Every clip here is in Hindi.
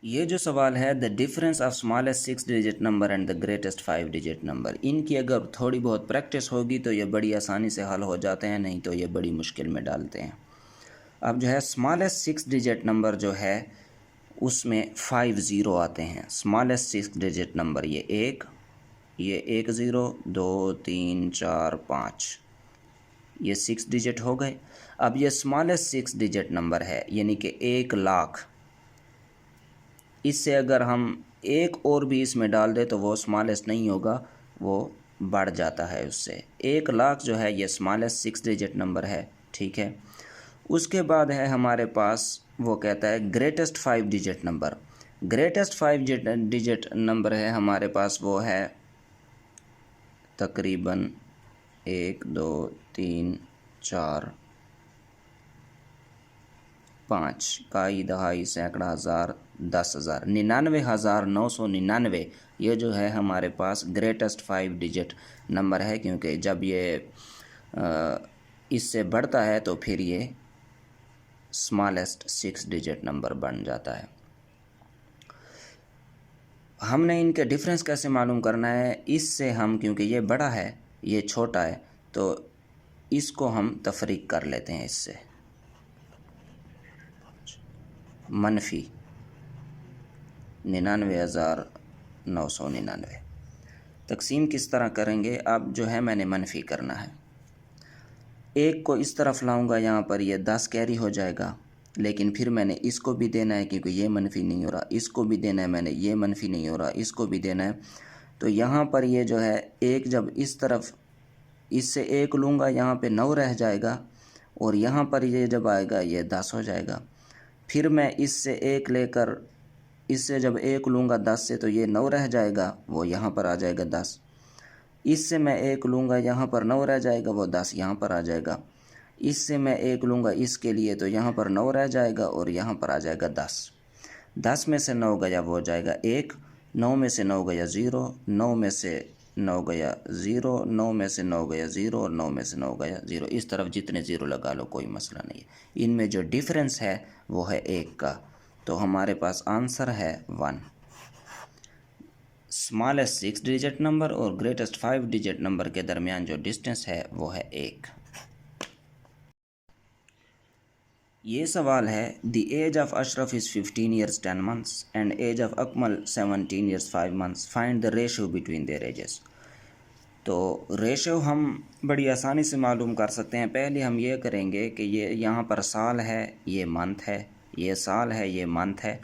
ये जो सवाल है the difference of smallest 6 digit number and the greatest 5 digit number, इनकी अगर थोड़ी बहुत प्रैक्टिस होगी तो ये बड़ी आसानी से हल हो जाते हैं, नहीं तो ये बड़ी मुश्किल में डालते हैं। अब जो है स्मॉलेस्ट 6 डिजिट नंबर जो है उसमें 5 ज़ीरो आते हैं। स्मॉलेस्ट 6 डिजिट नंबर ये एक ज़ीरो, 2 3 4 5, ये 6 डिजिट हो गए। अब ये स्मॉलेस्ट 6 डिजिट नंबर है यानी कि 1 लाख। इससे अगर हम एक और भी इसमें डाल दें तो वो स्मॉलेस्ट नहीं होगा, वो बढ़ जाता है उससे। 1 लाख जो है ये स्मॉलेस्ट 6 डिजिट नंबर है, ठीक है। उसके बाद है हमारे पास, वो कहता है greatest 5 digit number. Greatest 5 digit number है हमारे पास, वो है तकरीबन 1 2 3 4 5, काई दहाई सैकड़ा हज़ार 10,000, 99,999, ये जो है हमारे पास ग्रेटेस्ट 5 डिजिट नंबर है। क्योंकि जब ये इससे बढ़ता है तो फिर ये स्मॉलेस्ट 6 डिजिट नंबर बन जाता है। हमने इनके डिफरेंस कैसे मालूम करना है, इससे हम, क्योंकि ये बड़ा है ये छोटा है, तो इसको हम तफरीक कर लेते हैं इससे। मनफी 99,999 तकसीम किस तरह करेंगे। अब जो है मैंने मनफी करना है, एक को इस तरफ लाऊंगा, यहाँ पर ये 10 कैरी हो जाएगा, लेकिन फिर मैंने इसको भी देना है क्योंकि ये मनफी नहीं हो रहा, इसको भी देना है मैंने, ये मनफी नहीं हो रहा, इसको भी देना है। तो यहाँ पर ये जो है एक, जब इस तरफ इससे एक लूँगा यहाँ पे 9 रह जाएगा, और यहाँ पर ये जब आएगा ये 10 हो जाएगा। फिर मैं इससे एक लेकर, इससे जब एक लूँगा 10 से, तो ये 9 रह जाएगा, वो यहाँ पर आ जाएगा 10। इससे मैं एक लूँगा, यहाँ पर 9 रह जाएगा, वो 10 यहाँ पर आ जाएगा। इससे मैं एक लूँगा इसके लिए, तो यहाँ पर 9 रह जाएगा और यहाँ पर आ जाएगा 10। 10 में से 9 गया वो हो जाएगा 1, 9 में से 9 गया 0, 9 में से 9 गया 0, 9 में से 9 गया 0 और 9 में से 9 गया 0। इस तरफ जितने 0 लगा लो कोई मसला नहीं है। इनमें जो डिफरेंस है वो है 1 का, तो हमारे पास आंसर है 1। स्मॉलेस्ट 6 डिजिट नंबर और ग्रेटेस्ट 5 डिजिट नंबर के दरमियान जो डिस्टेंस है वो है 1। ये सवाल है the age of Ashraf is 15 years 10 months and age of Akmal 17 years 5 months, find the ratio between their ages. तो रेशो हम बड़ी आसानी से मालूम कर सकते हैं। पहले हम ये करेंगे कि ये यहाँ पर साल है, ये मंथ है, ये साल है, ये मंथ है।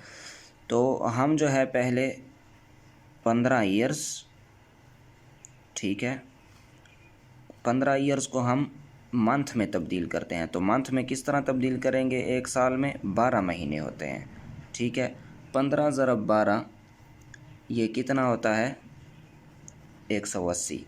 तो हम जो है पहले 15 ईयर्स, ठीक है, 15 ईयर्स को हम मंथ में तब्दील करते हैं। तो मंथ में किस तरह तब्दील करेंगे, एक साल में 12 महीने होते हैं, ठीक है। 15 ज़रब 12 ये कितना होता है, 180।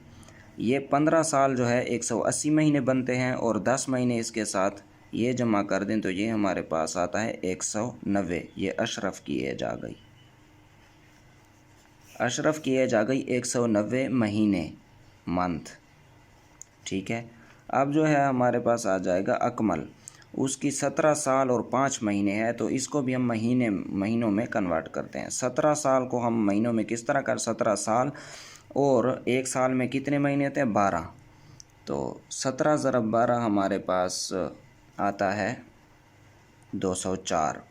ये 15 साल जो है 180 महीने बनते हैं, और 10 महीने इसके साथ ये जमा कर दें तो ये हमारे पास आता है 190। ये अशरफ की एज आ गई, अशरफ की एज आ गई 190 महीने, मंथ, ठीक है। अब जो है हमारे पास आ जाएगा अकमल, उसकी 17 साल और 5 महीने है, तो इसको भी हम महीनों में कन्वर्ट करते हैं। 17 साल को हम महीनों में किस तरह कर, 17 साल और एक साल में कितने महीने होते हैं, 12। तो 17 ज़रब 12 हमारे पास आता है 204।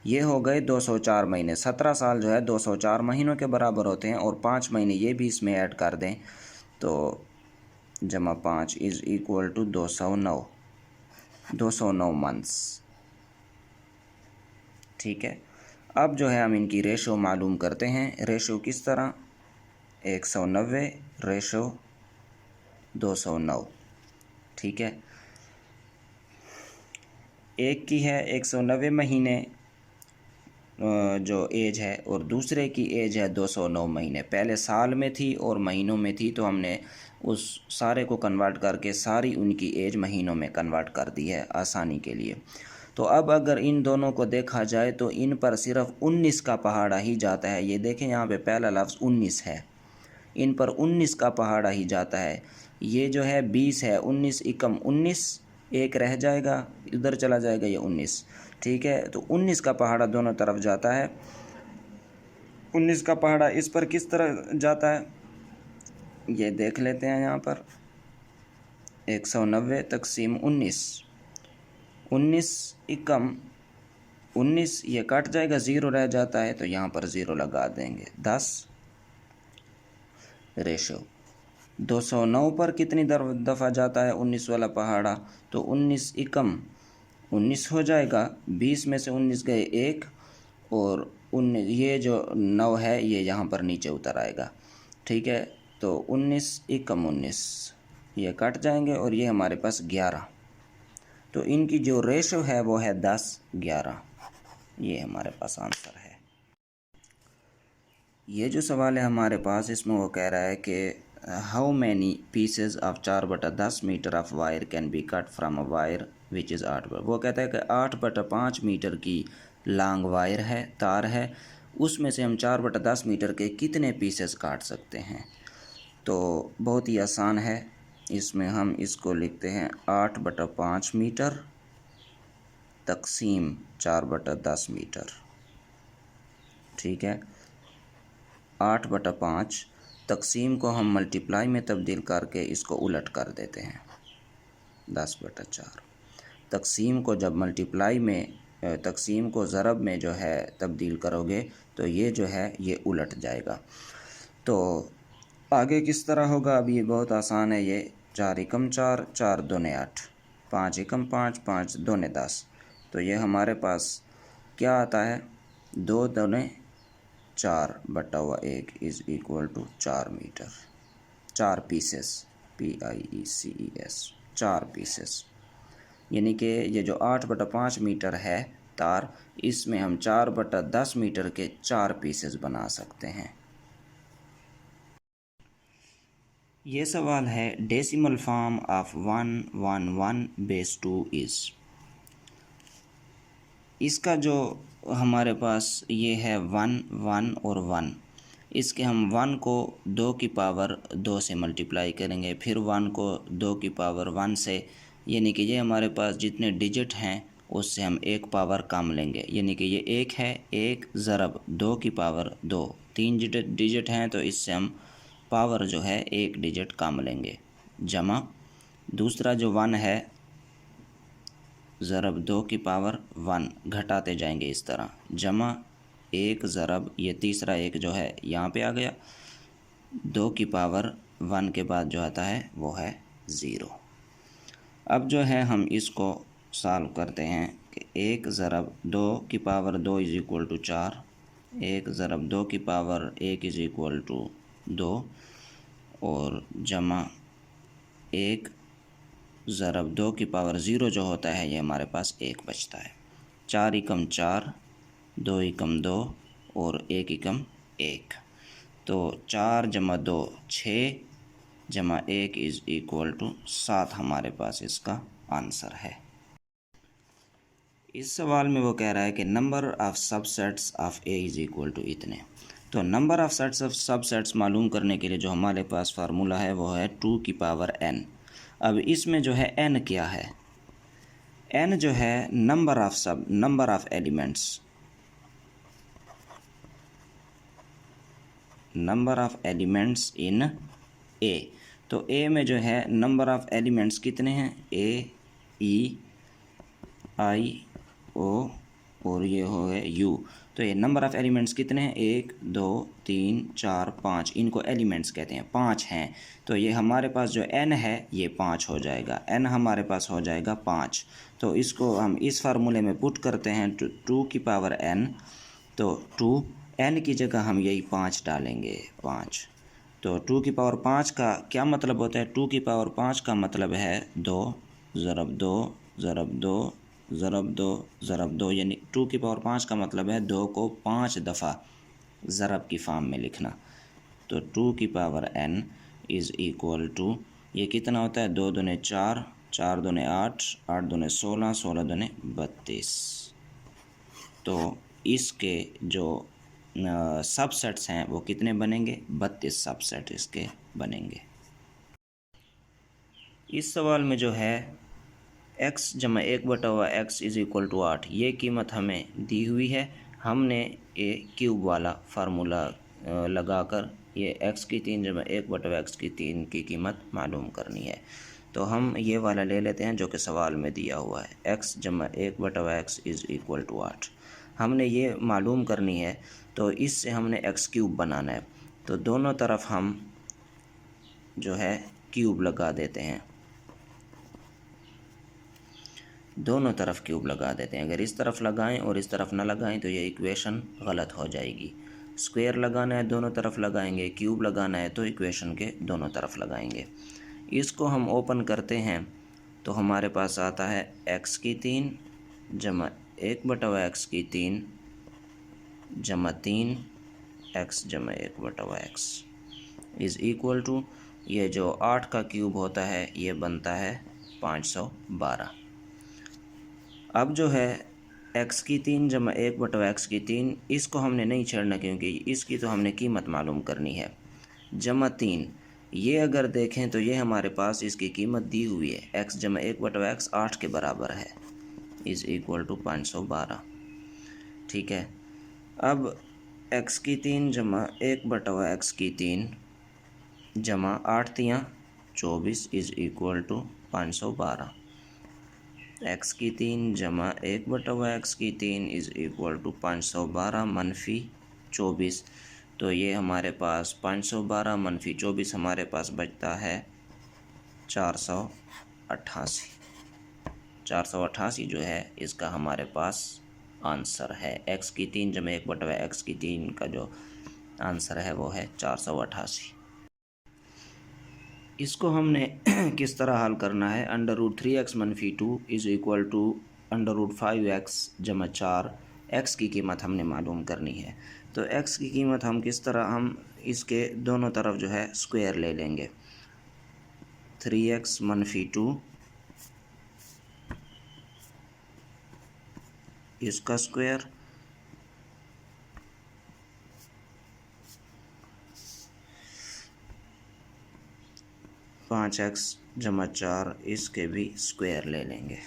ये हो गए 204 महीने। 17 साल जो है 204 महीनों के बराबर होते हैं, और 5 महीने ये भी इसमें ऐड कर दें तो जमा 5 इज़ इक्वल टू 209 मंथ्स, ठीक है। अब जो है हम इनकी रेशो मालूम करते हैं। रेशो किस तरह, 190 रेशो 209, ठीक है। एक की है 190 महीने जो एज है, और दूसरे की एज है 209 महीने। पहले साल में थी और महीनों में थी, तो हमने उस सारे को कन्वर्ट करके सारी उनकी एज महीनों में कन्वर्ट कर दी है आसानी के लिए। तो अब अगर इन दोनों को देखा जाए तो इन पर सिर्फ 19 का पहाड़ा ही जाता है। ये देखें यहाँ पे पहला लफ्ज़ 19 है, इन पर 19 का पहाड़ा ही जाता है। ये जो है 20 है, 19 एकम 19, एक रह जाएगा, इधर चला जाएगा ये 19, ठीक है। तो 19 का पहाड़ा दोनों तरफ जाता है। 19 का पहाड़ा इस पर किस तरह जाता है ये देख लेते हैं। यहाँ पर 190 तकसीम 19, 19 एकम 19 ये कट जाएगा, ज़ीरो रह जाता है तो यहाँ पर ज़ीरो लगा देंगे। 10 रेशो 209 पर कितनी दफ़ा जाता है 19 वाला पहाड़ा, तो 19 एकम 19 हो जाएगा, 20 में से 19 गए 1 और 19 ये जो 9 है ये यहाँ पर नीचे उतर आएगा। ठीक है, तो 19 एकम 19 ये कट जाएंगे और ये हमारे पास 11, तो इनकी जो रेशो है वो है 10-11, ये हमारे पास आंसर है। ये जो सवाल है हमारे पास इसमें वो कह रहा है कि how many pieces of 4/10 metre of wire can be cut from a wire which is 8, वो कहता है कि 8/5 मीटर की लॉन्ग वायर है, तार है, उसमें से हम 4/10 मीटर के कितने पीसेस काट सकते हैं। तो बहुत ही आसान है, इसमें हम इसको लिखते हैं 8/5 मीटर तकसीम 4/10 मीटर। ठीक है, 8/5 तकसीम को हम मल्टीप्लाई में तब्दील करके इसको उलट कर देते हैं 10/4। तकसीम को जब मल्टीप्लाई में तकसीम को ज़रब में जो है तब्दील करोगे तो ये जो है ये उलट जाएगा। तो आगे किस तरह होगा, अब ये बहुत आसान है। ये 4 एकम 4, 4 दूने 8, 5 एकम 5, 5 दूने 10, तो ये हमारे पास क्या आता है 2 दूने 4/1 is equal to 4 metre, 4 pieces, PIECES 4 pieces, यानी कि ये जो 8/5 मीटर है तार, इसमें हम 4/10 मीटर के 4 पीसेस बना सकते हैं। ये सवाल है डेसिमल फॉर्म ऑफ 111/2 इज़। इसका जो हमारे पास ये है 1 1 और 1, इसके हम 1 को 2 की पावर 2 से मल्टीप्लाई करेंगे, फिर 1 को 2 की पावर 1 से, यानी कि ये हमारे पास जितने डिजिट हैं उससे हम एक पावर कम लेंगे, यानी कि ये 1 है, 1 ज़रब 2 की पावर 2, 3 डिजिट हैं तो इससे हम पावर जो है 1 डिजिट कम लेंगे, जमा दूसरा जो 1 है ज़रब 2 की पावर 1 घटाते जाएंगे इस तरह, जमा 1 ज़रब ये तीसरा 1 जो है यहाँ पे आ गया, 2 की पावर 1 के बाद जो आता है वो है 0। अब जो है हम इसको सॉल्व करते हैं कि 1 ज़रब 2 की पावर 2 इज़ इक्वल टू 4, 1 ज़रब 2 की पावर 1 इज़ इक्वल टू 2 और जमा 1 ज़रब 2 की पावर 0 जो होता है ये हमारे पास 1 बचता है। 4 एकम 4, 2 एकम 2 और 1 एकम 1, तो 4 जमा 2 6 जमा 1 इज़ इक्वल टू 7 हमारे पास इसका आंसर है। इस सवाल में वो कह रहा है कि number of subsets of A is equal to इतने। तो number of sets of subsets मालूम करने के लिए जो हमारे पास फार्मूला है वो है 2 की पावर n। अब इसमें जो है n क्या है, n जो है number of elements, number of elements in a। तो a में जो है नंबर ऑफ़ एलिमेंट्स कितने हैं, a e i o और ये हो गए u। तो ये नंबर ऑफ़ एलिमेंट्स कितने हैं, 1 2 3 4 5, इनको एलिमेंट्स कहते हैं, 5 हैं। तो ये हमारे पास जो n है ये 5 हो जाएगा, n हमारे पास हो जाएगा 5। तो इसको हम इस फार्मूले में पुट करते हैं 2 की पावर n, तो 2 n की जगह हम यही 5 डालेंगे 5। तो 2 की पावर 5 का क्या मतलब होता है, 2 की पावर 5 का मतलब है 2 ज़रब 2 ज़रब 2 ज़रब 2 ज़रब 2, यानी 2 की पावर 5 का मतलब है 2 को 5 दफ़ा ज़रब की फॉर्म में लिखना। तो 2 की power n is equal to ये कितना होता है, 2 दूने 4, 4 दूने 8, 8 दूने 16, 16 दूने 32। तो इसके जो सबसेट्स हैं वो कितने बनेंगे, 32 सबसेट इसके बनेंगे। इस सवाल में जो है x जमा 1/x इज़ इक्वल टू 8, ये कीमत हमें दी हुई है। हमने ये क्यूब वाला फार्मूला लगाकर ये x की 3 जमा 1/x की 3 की कीमत मालूम करनी है। तो हम ये वाला ले लेते हैं जो कि सवाल में दिया हुआ है, x जमा 1/x इज़ इक्वल टू 8। हमने ये मालूम करनी है तो इससे हमने x क्यूब बनाना है। तो दोनों तरफ हम जो है क्यूब लगा देते हैं, दोनों तरफ क्यूब लगा देते हैं। अगर इस तरफ लगाएं और इस तरफ ना लगाएं तो ये इक्वेशन गलत हो जाएगी। स्क्वायर लगाना है दोनों तरफ लगाएंगे, क्यूब लगाना है तो इक्वेशन के दोनों तरफ लगाएंगे। इसको हम ओपन करते हैं तो हमारे पास आता है x की 3 जमा 1/x की 3 जमा 3 x जमा 1/x इज़ इक्वल टू, ये जो 8 का क्यूब होता है ये बनता है 512। अब जो है x की 3 जमा 1/x की 3, इसको हमने नहीं छेड़ना क्योंकि इसकी तो हमने कीमत मालूम करनी है। जमा 3, ये अगर देखें तो ये हमारे पास इसकी कीमत दी हुई है, x जमा 1/x 8 के बराबर है, इज़ इक्वल टू 512। ठीक है, अब x की 3 जमा 1/x की 3 जमा 8 3 24 इज़ इक्वल टू 512। x की 3 जमा 1/x की 3 इज़ इक्वल टू 512 मनफी 24। तो ये हमारे पास 512 मनफी 24 हमारे पास बचता है 488। 488 जो है इसका हमारे पास आंसर है। x की 3 जमा 1/x की 3 का जो आंसर है वो है 488। इसको हमने किस तरह हल करना है, √3x मनफी 2 इज़ इक्वल टू √5x जमा 4, x की कीमत हमने मालूम करनी है। तो x की कीमत हम किस तरह, हम इसके दोनों तरफ जो है स्क्वायर ले लेंगे। 3x मनफी 2 इसका स्क्वायर, पाँच x जमा 4 इसके भी स्क्वायर ले लेंगे।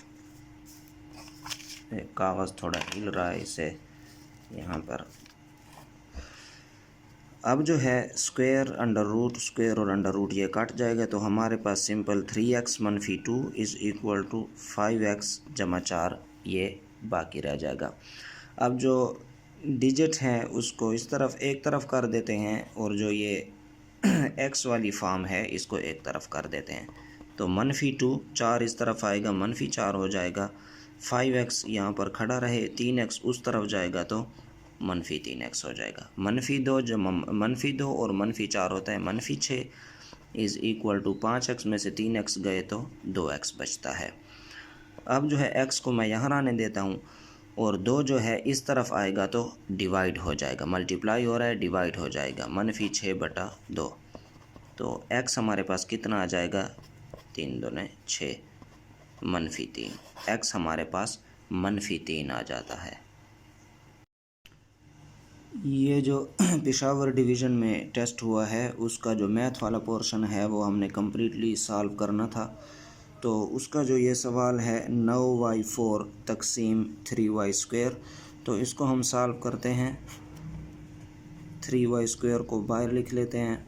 कागज़ थोड़ा हिल रहा है इसे यहाँ पर। अब जो है स्क्वायर अंडर रूट, स्क्वायर और अंडर रूट ये कट जाएगा तो हमारे पास सिंपल 3x मनफी 2 इज़ इक्वल टू 5x जमा 4 ये बाकी रह जाएगा। अब जो डिजिट हैं उसको इस तरफ एक तरफ कर देते हैं और जो ये x वाली फॉर्म है इसको एक तरफ कर देते हैं। तो मनफी 2 4 इस तरफ आएगा, मनफी 4 हो जाएगा। 5x यहाँ पर खड़ा रहे, 3x उस तरफ जाएगा तो मनफी 3x हो जाएगा। मनफी 2 जो मनफी 2 और मनफी 4 होता है मनफी 6 इज़ इक्वल टू 5x में से 3x गए तो 2x बचता है। अब जो है x को मैं यहाँ आने देता हूँ और 2 जो है इस तरफ आएगा तो डिवाइड हो जाएगा, मल्टीप्लाई हो रहा है डिवाइड हो जाएगा, मनफी 6/2। तो x हमारे पास कितना आ जाएगा, 3 दूने 6 मनफी 3, x हमारे पास मनफी 3 आ जाता है। ये जो पेशावर डिवीज़न में टेस्ट हुआ है उसका जो मैथ वाला पोर्शन है वो हमने कम्प्लीटली सॉल्व करना था। तो उसका जो ये सवाल है 9y4 तकसीम 3y², तो इसको हम सॉल्व करते हैं। 3y² को बाहर लिख लेते हैं,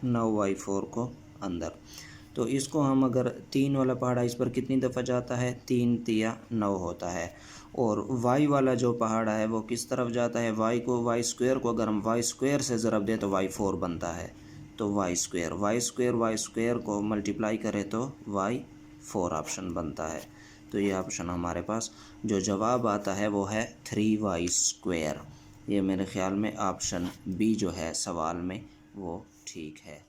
9y4 को अंदर। तो इसको हम अगर 3 वाला पहाड़ा इस पर कितनी दफ़ा जाता है, 3 तिया 9 होता है। और y वाला जो पहाड़ा है वो किस तरफ जाता है, y² को अगर हम y² से ज़रब दें तो y4 बनता है। तो y² को मल्टीप्लाई करें तो y4 ऑप्शन बनता है। तो ये ऑप्शन हमारे पास जो जवाब आता है वो है 3y²। ये मेरे ख़्याल में ऑप्शन बी जो है सवाल में वो ठीक है।